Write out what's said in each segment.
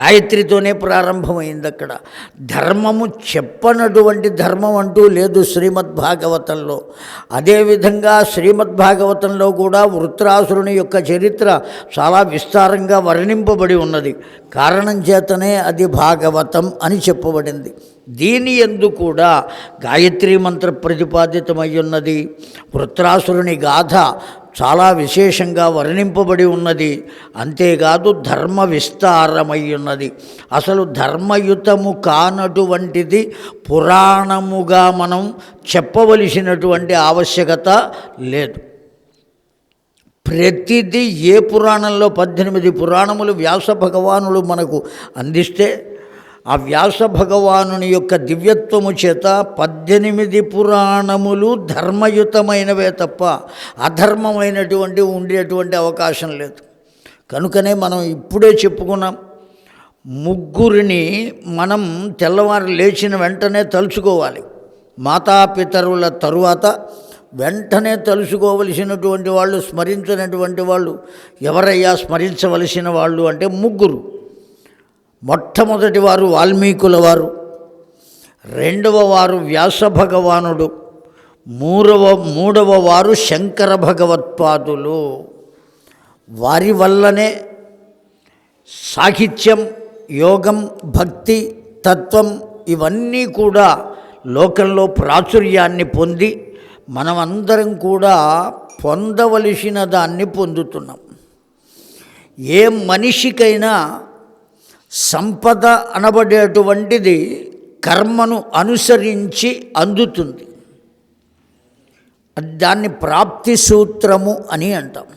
గాయత్రితోనే ప్రారంభమైంది. అక్కడ ధర్మము చెప్పనటువంటి ధర్మం అంటూ లేదు శ్రీమద్భాగవతంలో. అదేవిధంగా శ్రీమద్భాగవతంలో కూడా వృత్రాసురుని యొక్క చరిత్ర చాలా విస్తారంగా వర్ణింపబడి ఉన్నది. కారణం చేతనే అది భాగవతం అని చెప్పబడింది. దీని యందు కూడా గాయత్రీ మంత్ర ప్రతిపాదితమై ఉన్నది. వృత్రాసురుని గాథ చాలా విశేషంగా వర్ణింపబడి ఉన్నది. అంతేకాదు ధర్మ విస్తారమై ఉన్నది. అసలు ధర్మయుతము కానటువంటిది పురాణముగా మనం చెప్పవలసినటువంటి ఆవశ్యకత లేదు. ప్రతిదీ ఏ పురాణంలో 18 పురాణములు వ్యాస భగవానుడు మనకు అందిస్తే ఆ వ్యాస భగవానుని యొక్క దివ్యత్వము చేత 18 పురాణములు ధర్మయుతమైనవే తప్ప అధర్మమైనటువంటి ఉండేటువంటి అవకాశం లేదు. కనుకనే మనం ఇప్పుడే చెప్పుకున్నాం, ముగ్గురిని మనం తెల్లవారు లేచిన వెంటనే తలుచుకోవాలి. మాతాపితరుల తరువాత వెంటనే తలుచుకోవలసినటువంటి వాళ్ళు, స్మరించినటువంటి వాళ్ళు ఎవరయ్యా స్మరించవలసిన వాళ్ళు అంటే ముగ్గురు. మొట్టమొదటి వారు వాల్మీకుల వారు, రెండవ వారు వ్యాస భగవానుడు, మూడవ వారు శంకర భగవత్పాదులు. వారి వల్లనే సాహిత్యం, యోగం, భక్తి, తత్వం ఇవన్నీ కూడా లోకంలో ప్రాచుర్యాన్ని పొంది మనమందరం కూడా పొందవలసిన దాన్ని పొందుతున్నాం. ఏ మనిషికైనా సంపద అనబడేటువంటిది కర్మను అనుసరించి అందుతుంది. దాన్ని ప్రాప్తి సూత్రము అని అంటాం.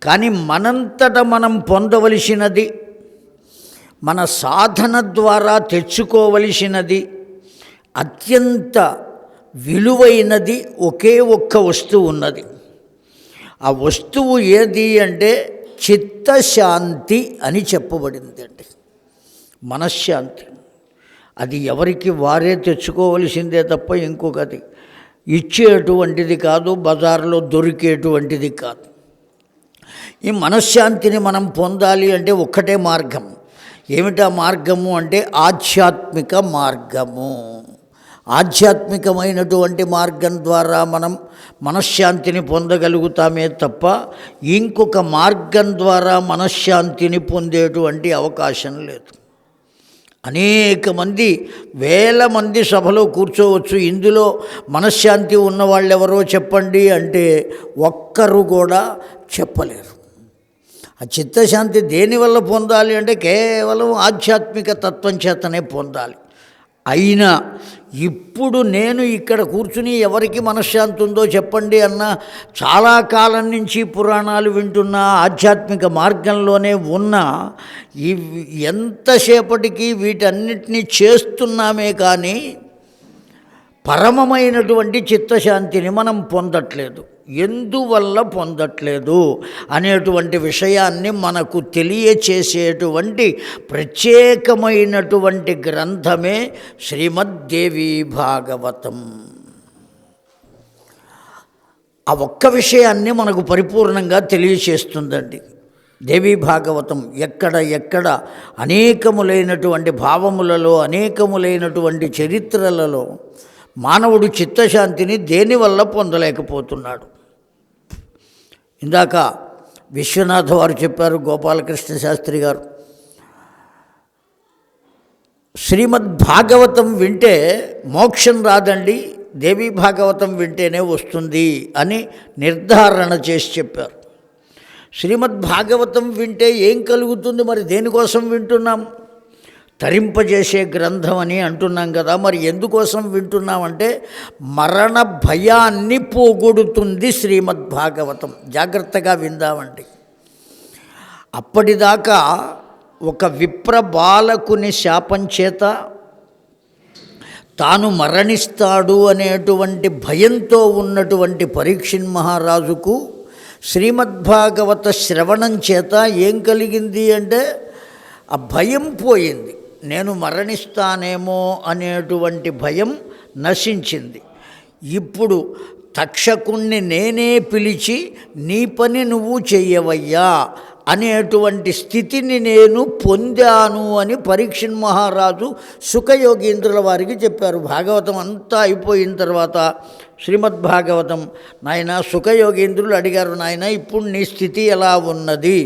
కానీ మనంతట మనం పొందవలసినది, మన సాధన ద్వారా తెచ్చుకోవలసినది, అత్యంత విలువైనది ఒకే ఒక్క వస్తువు ఉన్నది. ఆ వస్తువు ఏది అంటే చిత్తశాంతి అని చెప్పబడింది అండి. మనశ్శాంతి. అది ఎవరికి వారే తెచ్చుకోవలసిందే తప్ప ఇంకొకటి ఇచ్చేటువంటిది కాదు, బజార్లో దొరికేటువంటిది కాదు. ఈ మనశ్శాంతిని మనం పొందాలి అంటే ఒక్కటే మార్గం. ఏమిటా మార్గము అంటే ఆధ్యాత్మిక మార్గము. ఆధ్యాత్మికమైనటువంటి మార్గం ద్వారా మనం మనశ్శాంతిని పొందగలుగుతామే తప్ప ఇంకొక మార్గం ద్వారా మనశ్శాంతిని పొందేటువంటి అవకాశం లేదు. అనేక మంది, వేల మంది సభలో కూర్చోవచ్చు. ఇందులో మనశ్శాంతి ఉన్నవాళ్ళెవరో చెప్పండి అంటే ఒక్కరు కూడా చెప్పలేరు. ఆ చిత్తశాంతి దేనివల్ల పొందాలి అంటే కేవలం ఆధ్యాత్మిక తత్వం చేతనే పొందాలి. అయినా ఇప్పుడు నేను ఇక్కడ కూర్చుని ఎవరికి మనశ్శాంతి ఉందో చెప్పండి అన్న, చాలా కాలం నుంచి పురాణాలు వింటున్నా, ఆధ్యాత్మిక మార్గంలోనే ఉన్నా, ఎంతసేపటికి వీటన్నిటినీ చేస్తున్నామే కానీ పరమమైనటువంటి చిత్తశాంతిని మనం పొందట్లేదు. ఎందువల్ల పొందట్లేదు అనేటువంటి విషయాన్ని మనకు తెలియచేసేటువంటి ప్రత్యేకమైనటువంటి గ్రంథమే శ్రీమద్దేవీ భాగవతం. ఆ ఒక్క విషయాన్ని మనకు పరిపూర్ణంగా తెలియచేస్తుందండి దేవీ భాగవతం. ఎక్కడ అనేకములైనటువంటి భావములలో, అనేకములైనటువంటి చరిత్రలలో మానవుడు చిత్తశాంతిని దేనివల్ల పొందలేకపోతున్నాడు. ఇందాక విశ్వనాథ వారు చెప్పారు, గోపాలకృష్ణ శాస్త్రి గారు, శ్రీమద్భాగవతం వింటే మోక్షం రాదండి, దేవీ భాగవతం వింటేనే వస్తుంది అని నిర్ధారణ చేసి చెప్పారు. శ్రీమద్భాగవతం వింటే ఏం కలుగుతుంది? మరి దేనికోసం వింటున్నాం? తరింపజేసే గ్రంథం అని అంటున్నాం కదా. మరి ఎందుకోసం వింటున్నామంటే మరణ భయాన్ని పోగొడుతుంది శ్రీమద్భాగవతం. జాగ్రత్తగా విందామండి. అప్పటిదాకా ఒక విప్ర బాలకుని శాపం చేత తాను మరణిస్తాడు అనేటువంటి భయంతో ఉన్నటువంటి పరీక్షిత్ మహారాజుకు శ్రీమద్భాగవత శ్రవణం చేత ఏం కలిగింది అంటే ఆ భయం పోయింది. నేను మరణిస్తానేమో అనేటువంటి భయం నశించింది. ఇప్పుడు తక్షకుణ్ణి నేనే పిలిచి నీ పని నువ్వు చెయ్యవయ్యా అనేటువంటి స్థితిని నేను పొందాను అని పరీక్షణ్ మహారాజు శుకయోగీంద్రుల వారికి చెప్పారు. భాగవతం అంతా అయిపోయిన తర్వాత శ్రీమద్భాగవతం నాయన శుకయోగీంద్రులు అడిగారు, నాయన ఇప్పుడు నీ స్థితి ఎలా ఉన్నది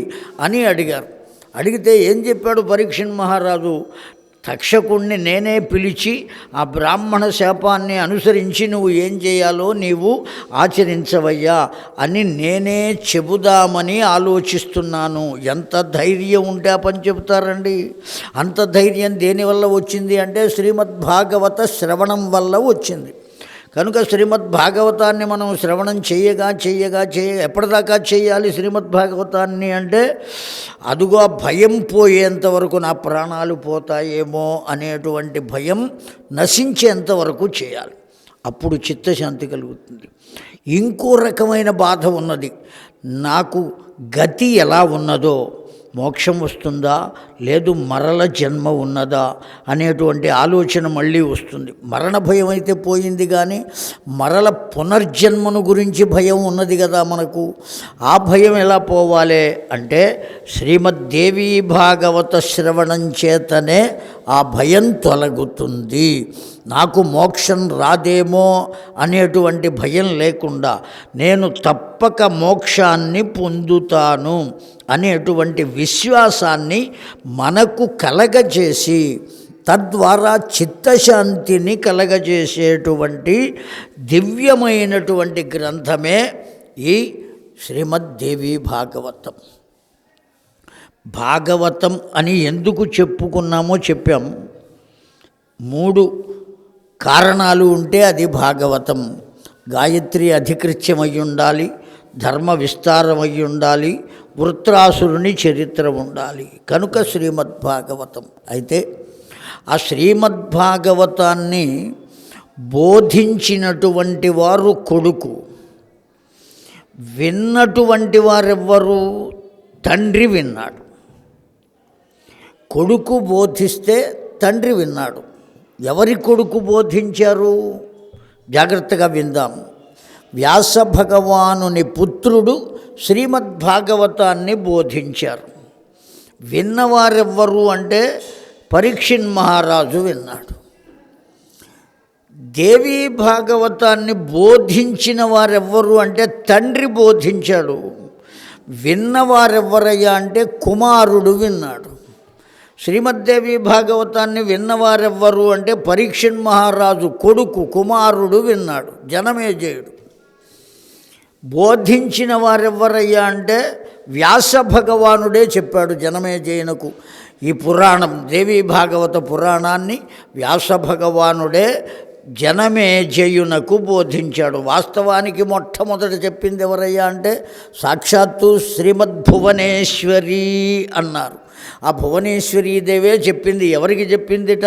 అని అడిగారు. అడిగితే ఏం చెప్పాడు పరీక్షణ్ మహారాజు? తక్షకుణ్ణి నేనే పిలిచి ఆ బ్రాహ్మణ శాపాన్ని అనుసరించి నువ్వు ఏం చేయాలో నీవు ఆచరించవయ్యా అని నేనే చెబుదామని ఆలోచిస్తున్నాను. ఎంత ధైర్యం ఉంటే ఆ పని చెబుతారండి. అంత ధైర్యం దేనివల్ల వచ్చింది అంటే శ్రీమద్భాగవత శ్రవణం వల్ల వచ్చింది. కనుక శ్రీమద్భాగవతాన్ని మనం శ్రవణం చేయగా ఎప్పటిదాకా చేయాలి శ్రీమద్భాగవతాన్ని అంటే అదుగో భయం పోయేంతవరకు, నా ప్రాణాలు పోతాయేమో అనేటువంటి భయం నశించేంతవరకు చేయాలి. అప్పుడు చిత్తశాంతి కలుగుతుంది. ఇంకో రకమైన బాధ ఉన్నది. నాకు గతి ఎలా ఉన్నదో, మోక్షం వస్తుందా లేదు మరల జన్మ ఉన్నదా అనేటువంటి ఆలోచన మళ్ళీ వస్తుంది. మరణ భయం అయితే పోయింది, కానీ మరల పునర్జన్మను గురించి భయం ఉన్నది కదా మనకు. ఆ భయం ఎలా పోవాలి అంటే శ్రీమద్దేవీ భాగవత శ్రవణం చేతనే ఆ భయం తొలగుతుంది. నాకు మోక్షం రాదేమో అనేటువంటి భయం లేకుండా నేను తప్పక మోక్షాన్ని పొందుతాను అనేటువంటి విశ్వాసాన్ని మనకు కలగజేసి తద్వారా చిత్తశాంతిని కలగజేసేటువంటి దివ్యమైనటువంటి గ్రంథమే ఈ శ్రీమద్దేవీ భాగవతం. భాగవతం అని ఎందుకు చెప్పుకున్నామో చెప్పాం. 3 కారణాలు ఉంటే అది భాగవతం. గాయత్రి అధికృత్యమై ఉండాలి, ధర్మ విస్తారమై ఉండాలి, వృత్రాసురుని చరిత్ర ఉండాలి. కనుక శ్రీమద్భాగవతం. అయితే ఆ శ్రీమద్భాగవతాన్ని బోధించినటువంటి వారు కొడుకు, విన్నటువంటి వారెవ్వరు? తండ్రి విన్నాడు. కొడుకు బోధిస్తే తండ్రి విన్నాడు. ఎవరి కొడుకు బోధించారు? జాగ్రత్తగా విందాం. వ్యాస భగవానుని పుత్రుడు శ్రీమద్భాగవతాన్ని బోధించారు. విన్నవారెవ్వరు అంటే పరీక్షణ్ మహారాజు విన్నాడు. దేవీ భాగవతాన్ని బోధించిన వారెవ్వరు అంటే తండ్రి బోధించాడు. విన్నవారెవ్వరయ్యా అంటే కుమారుడు విన్నాడు. శ్రీమద్దేవి భాగవతాన్ని విన్నవారెవ్వరు అంటే పరీక్షణ్ మహారాజు కొడుకు కుమారుడు విన్నాడు, జనమేజయుడు. బోధించిన వారెవ్వరయ్యా అంటే వ్యాస భగవానుడే చెప్పాడు జనమేజయునకు. ఈ పురాణం దేవీ భాగవత పురాణాన్ని వ్యాస భగవానుడే జనమేజయునకు బోధించాడు. వాస్తవానికి మొట్టమొదట చెప్పింది ఎవరయ్యా అంటే సాక్షాత్తు శ్రీమద్భువనేశ్వరి అన్నారు. ఆ భువనేశ్వరీదేవే చెప్పింది. ఎవరికి చెప్పిందిట?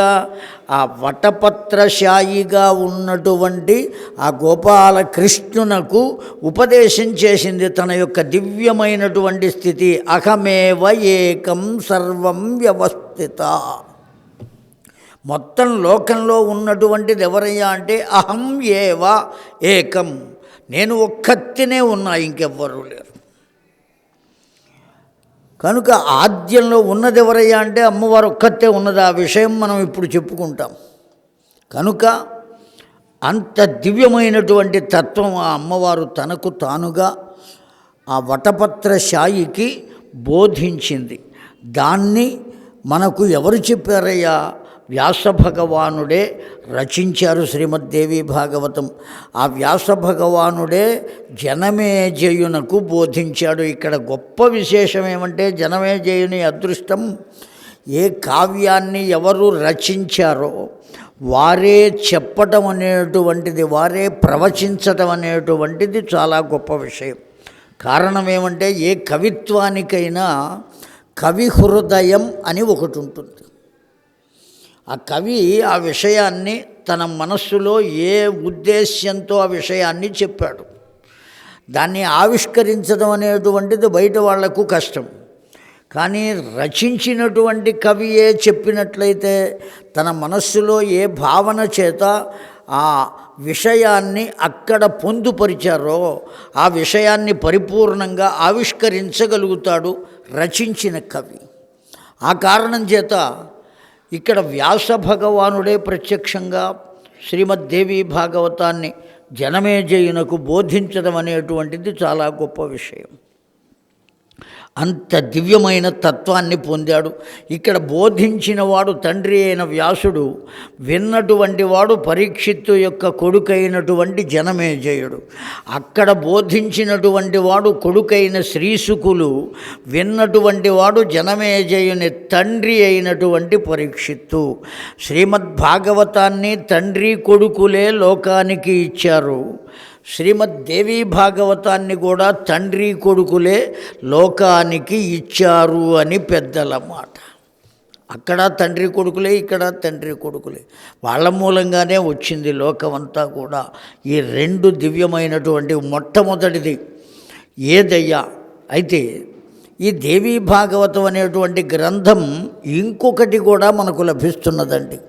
ఆ వటపత్రశాయిగా ఉన్నటువంటి ఆ గోపాలకృష్ణునకు ఉపదేశం చేసింది. తన యొక్క దివ్యమైనటువంటి స్థితి అహమేవ ఏకం సర్వం వ్యవస్థిత. మొత్తం లోకంలో ఉన్నటువంటిది ఎవరయ్యా అంటే అహం ఏవ ఏకం, నేను ఒక్కతినే ఉన్నా, ఇంకెవ్వరూ లేరు. కనుక ఆద్యంలో ఉన్నది ఎవరయ్యా అంటే అమ్మవారు ఒక్కతే ఉన్నది. ఆ విషయం మనం ఇప్పుడు చెప్పుకుంటాం. కనుక అంత దివ్యమైనటువంటి తత్వం ఆ అమ్మవారు తనకు తానుగా ఆ వటపత్రశాయికి బోధించింది. దాన్ని మనకు ఎవరు చెప్పారయ్యా? వ్యాస భగవానుడే రచించారు శ్రీమద్దేవి భాగవతం. ఆ వ్యాస భగవానుడే జనమేజయునకు బోధించాడు. ఇక్కడ గొప్ప విశేషం ఏమంటే జనమేజయుని అదృష్టం, ఏ కావ్యాన్ని ఎవరు రచించారో వారే చెప్పటం అనేటువంటిది, వారే ప్రవచించటం అనేటువంటిది చాలా గొప్ప విషయం. కారణం ఏమంటే ఏ కవిత్వానికైనా కవి హృదయం అని ఒకటి ఉంటుంది. ఆ కవి ఆ విషయాన్ని తన మనస్సులో ఏ ఉద్దేశ్యంతో ఆ విషయాన్ని చెప్పాడు, దాన్ని ఆవిష్కరించడం అనేటువంటిది బయట వాళ్లకు కష్టం. కానీ రచించినటువంటి కవియే చెప్పినట్లయితే తన మనస్సులో ఏ భావన చేత ఆ విషయాన్ని అక్కడ పొందుపరిచారో ఆ విషయాన్ని పరిపూర్ణంగా ఆవిష్కరించగలుగుతాడు, రచించిన కవి. ఆ కారణం చేత ఇక్కడ వ్యాస భగవానుడే ప్రత్యక్షంగా శ్రీమద్దేవి భాగవతాన్ని జనమేజయునకు బోధించడం అనేటువంటిది చాలా గొప్ప విషయం. అంత దివ్యమైన తత్వాన్ని పొందాడు. ఇక్కడ బోధించిన వాడు తండ్రి అయిన వ్యాసుడు, విన్నటువంటి వాడు పరీక్షిత్తు యొక్క కొడుకైనటువంటి జనమేజయుడు. అక్కడ బోధించినటువంటి వాడు కొడుకైన శ్రీశుకులు, విన్నటువంటి వాడు జనమేజయుని తండ్రి అయినటువంటి పరీక్షిత్తు. శ్రీమద్భాగవతాన్ని తండ్రి కొడుకులే లోకానికి ఇచ్చారు. శ్రీమద్దేవి భాగవతాన్ని కూడా తండ్రి కొడుకులే లోకానికి ఇచ్చారు అని పెద్దల మాట. అక్కడ తండ్రి కొడుకులే, ఇక్కడ తండ్రి కొడుకులే. వాళ్ళ మూలంగానే వచ్చింది లోకమంతా కూడా. ఈ రెండు దివ్యమైనటువంటి మొట్టమొదటిది ఏదయ్యా. అయితే ఈ దేవీ భాగవతం అనేటువంటి గ్రంథం ఇంకొకటి కూడా మనకు లభిస్తున్నదండి.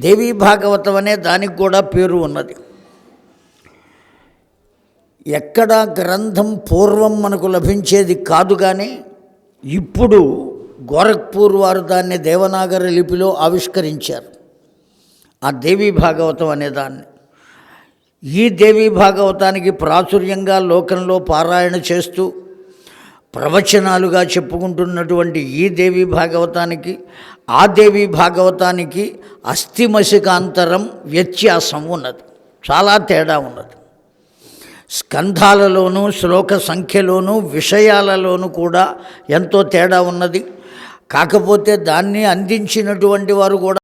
దేవీ భాగవతం అనే దానికి కూడా పేరు ఉన్నది. ఎక్కడ గ్రంథం పూర్వం మనకు లభించేది కాదు, కానీ ఇప్పుడు గోరఖ్పూర్ వారు దాన్ని దేవనాగరి లిపిలో ఆవిష్కరించారు, ఆ దేవీ భాగవతం అనేదాన్ని. ఈ దేవీ భాగవతానికి ప్రాచుర్యంగా లోకంలో పారాయణ చేస్తూ ప్రవచనాలుగా చెప్పుకుంటున్నటువంటి ఈ దేవీ భాగవతానికి ఆ దేవీ భాగవతానికి అస్థిమసికాంతరం వ్యత్యాసం ఉన్నది, చాలా తేడా ఉన్నది. స్కంధాలలోనూ శ్లోక సంఖ్యలోనూ విషయాలలోనూ కూడా ఎంతో తేడా ఉన్నది. కాకపోతే దాన్ని అందించినటువంటి వారు కూడా